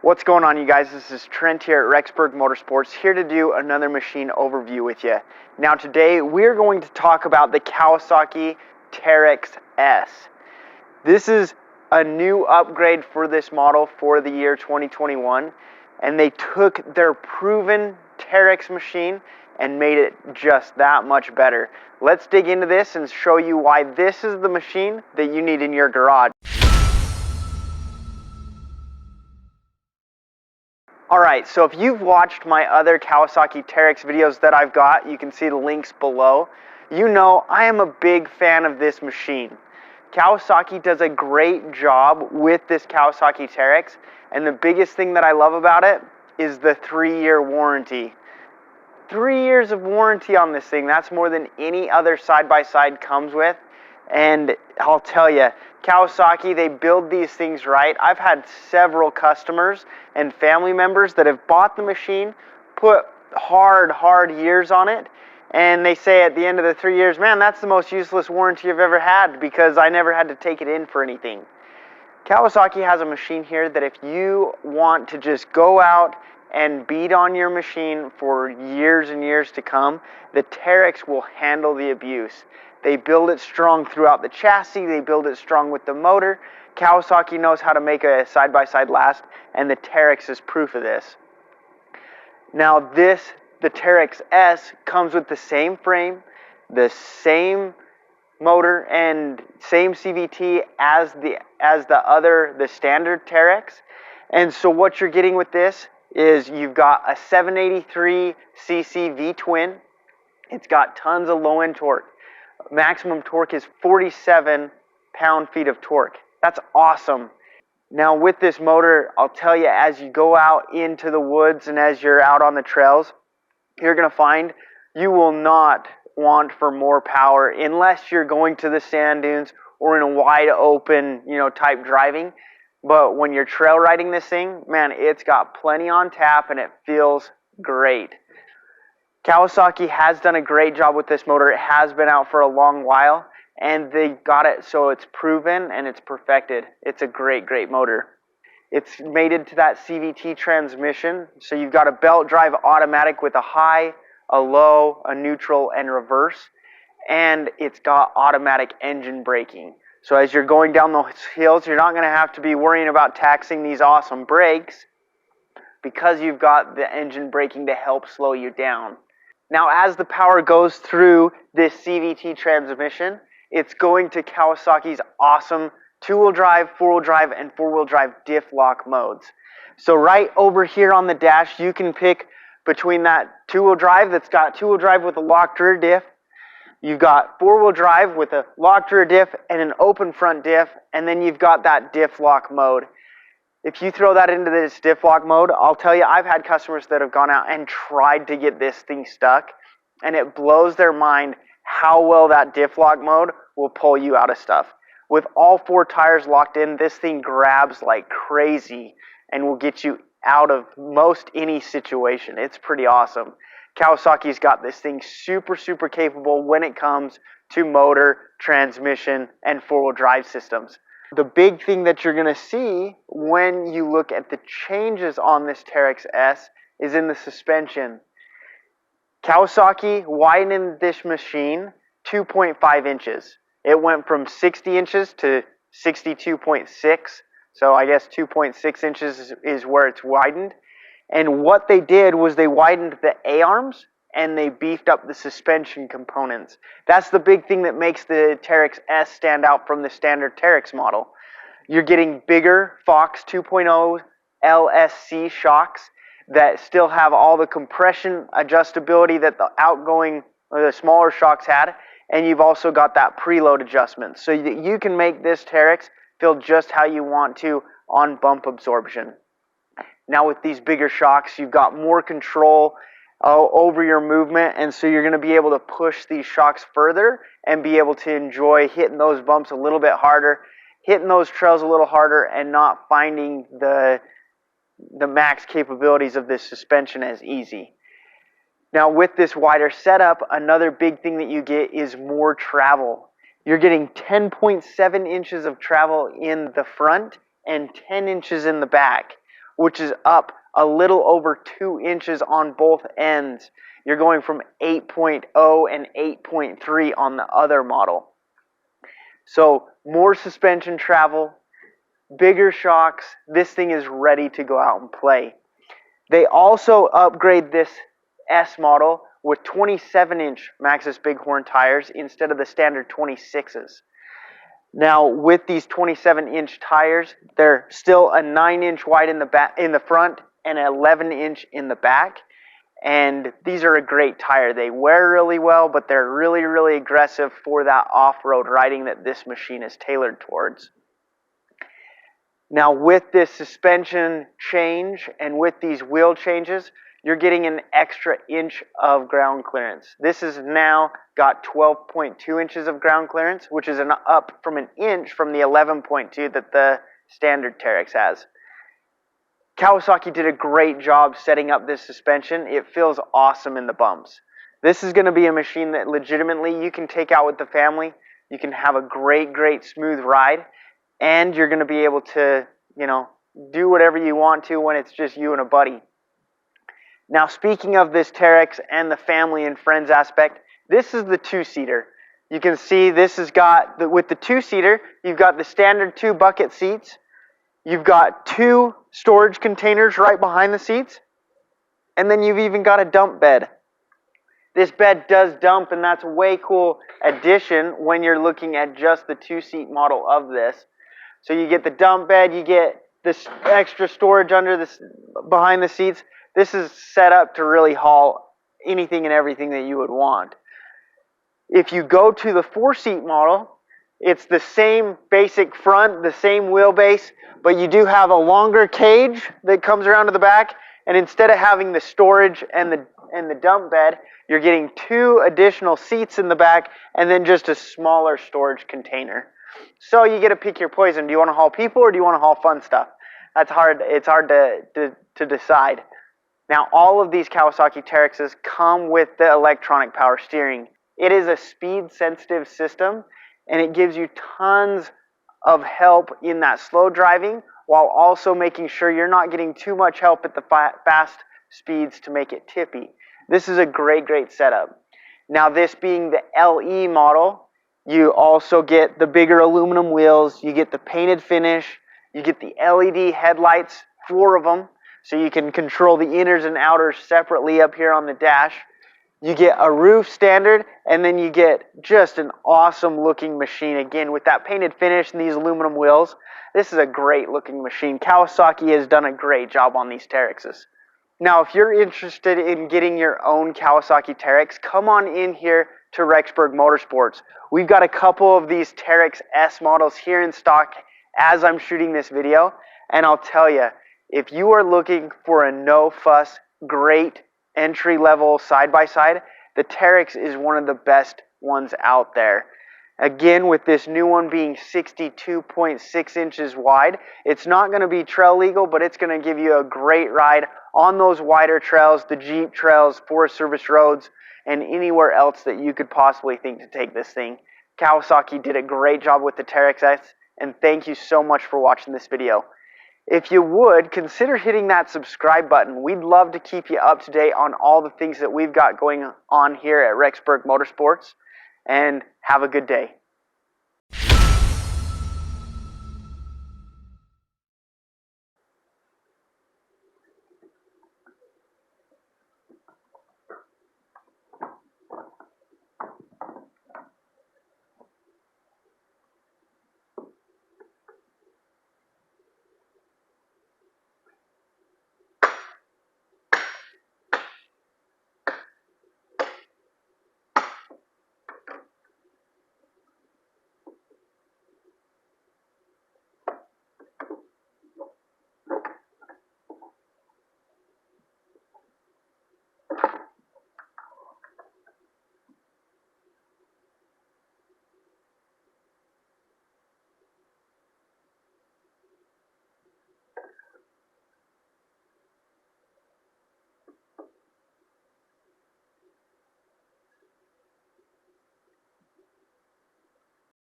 What's going on, you guys? This is Trent here at Rexburg Motorsports, here to do another machine overview with you. Now today we're going to talk about the Kawasaki Teryx S. This is a new upgrade for this model for the year 2021, and they took their proven Teryx machine and made it just that much better. Let's dig into this and show you why this is the machine that you need in your garage. Alright, so if you've watched my other Kawasaki Teryx videos that I've got, you can see the links below. You know I am a big fan of this machine. Kawasaki does a great job with this Kawasaki Teryx, and the biggest thing that I love about it is the 3-year warranty. 3 years of warranty on this thing, that's more than any other side-by-side comes with. And I'll tell you, Kawasaki, they build these things right. I've had several customers and family members that have bought the machine, put hard years on it, and they say at the end of the 3 years, man, that's the most useless warranty I've ever had because I never had to take it in for anything. Kawasaki has a machine here that if you want to just go out and beat on your machine for years and years to come, the Teryx will handle the abuse. They build it strong throughout the chassis, they build it strong with the motor. Kawasaki knows how to make a side-by-side last, and the Teryx is proof of this. Now the Teryx S comes with the same frame, the same motor, and same CVT as the standard Teryx. And so what you're getting with this is you've got a 783cc V-twin. It's got tons of low-end torque. Maximum torque is 47 pound-feet of torque. That's awesome. Now with this motor, I'll tell you, as you go out into the woods and as you're out on the trails, you're going to find you will not want for more power unless you're going to the sand dunes or in a wide open, type driving. But when you're trail riding this thing, man, it's got plenty on tap and it feels great. Kawasaki has done a great job with this motor. It has been out for a long while, and they got it so it's proven and it's perfected. It's a great motor. It's mated to that Cvt transmission, so you've got a belt drive automatic with a high, a low, a neutral, and reverse, and it's got automatic engine braking. So as you're going down those hills, you're not going to have to be worrying about taxing these awesome brakes because you've got the engine braking to help slow you down. Now, as the power goes through this Cvt transmission, it's going to Kawasaki's awesome 2-wheel drive, 4-wheel drive, and 4-wheel drive diff lock modes. So right over here on the dash, you can pick between that 2-wheel drive that's got 2-wheel drive with a locked rear diff. You've got 4-wheel drive with a locked rear diff and an open front diff, and then you've got that diff lock mode. If you throw that into this diff lock mode, I'll tell you, I've had customers that have gone out and tried to get this thing stuck, and it blows their mind how well that diff lock mode will pull you out of stuff. With all 4 tires locked in, this thing grabs like crazy and will get you out of most any situation. It's pretty awesome. Kawasaki's got this thing super capable when it comes to motor, transmission, and 4-wheel drive systems. The big thing that you're going to see when you look at the changes on this Teryx S is in the suspension. Kawasaki widened this machine 2.5 inches. It went from 60 inches to 62.6, so I guess 2.6 inches is where it's widened. And what they did was they widened the A-arms and they beefed up the suspension components. That's the big thing that makes the Teryx S stand out from the standard Teryx model. You're getting bigger Fox 2.0 LSC shocks that still have all the compression adjustability that the outgoing or the smaller shocks had, and you've also got that preload adjustment so that you can make this Teryx feel just how you want to on bump absorption. Now with these bigger shocks, you've got more control over your movement, and so you're going to be able to push these shocks further and be able to enjoy hitting those bumps a little bit harder, hitting those trails a little harder, and not finding the max capabilities of this suspension as easy. Now with this wider setup, another big thing that you get is more travel. You're getting 10.7 inches of travel in the front and 10 inches in the back. which is up a little over 2 inches on both ends. You're going from 8.0 and 8.3 on the other model. So more suspension travel, bigger shocks. This thing is ready to go out and play. They also upgrade this S model with 27-inch Maxxis Bighorn tires instead of the standard 26s. Now, with these 27-inch tires, they're still a 9-inch wide in the front and an 11-inch in the back. And these are a great tire. They wear really well, but they're really, really aggressive for that off-road riding that this machine is tailored towards. Now, with this suspension change and with these wheel changes, you're getting an extra inch of ground clearance. This has now got 12.2 inches of ground clearance, which is an up from an inch from the 11.2 that the standard Teryx has. Kawasaki did a great job setting up this suspension. It feels awesome in the bumps. This is going to be a machine that legitimately you can take out with the family. You can have a great, great smooth ride, and you're going to be able to, do whatever you want to when it's just you and a buddy. Now, speaking of this Teryx and the family and friends aspect, this is the two-seater. You can see this has got, with the two-seater, you've got the standard 2 bucket seats. You've got 2 storage containers right behind the seats. And then you've even got a dump bed. This bed does dump, and that's a way cool addition when you're looking at just the 2-seat model of this. So you get the dump bed, you get this extra storage under this behind the seats. This is set up to really haul anything and everything that you would want. If you go to the 4-seat model, it's the same basic front, the same wheelbase, but you do have a longer cage that comes around to the back, and instead of having the storage and the dump bed, you're getting 2 additional seats in the back and then just a smaller storage container. So you get to pick your poison. Do you want to haul people or do you want to haul fun stuff? That's hard. It's hard to decide. Now, all of these Kawasaki Teryxes come with the electronic power steering. It is a speed-sensitive system, and it gives you tons of help in that slow driving while also making sure you're not getting too much help at the fast speeds to make it tippy. This is a great, great setup. Now, this being the LE model, you also get the bigger aluminum wheels, you get the painted finish, you get the LED headlights, 4 of them, so you can control the inners and outers separately up here on the dash. You get a roof standard, and then you get just an awesome looking machine again with that painted finish and these aluminum wheels. This is a great looking machine. Kawasaki has done a great job on these Teryxes. Now, if you're interested in getting your own Kawasaki Teryx, come on in here to Rexburg Motorsports. We've got a couple of these Teryx S models here in stock as I'm shooting this video, and I'll tell you, if you are looking for a no-fuss, great entry-level side-by-side, the Teryx is one of the best ones out there. Again, with this new one being 62.6 inches wide, it's not going to be trail legal, but it's going to give you a great ride on those wider trails, the Jeep trails, Forest Service roads, and anywhere else that you could possibly think to take this thing. Kawasaki did a great job with the Teryx S, and thank you so much for watching this video. If you would, consider hitting that subscribe button. We'd love to keep you up to date on all the things that we've got going on here at Rexburg Motorsports. And have a good day.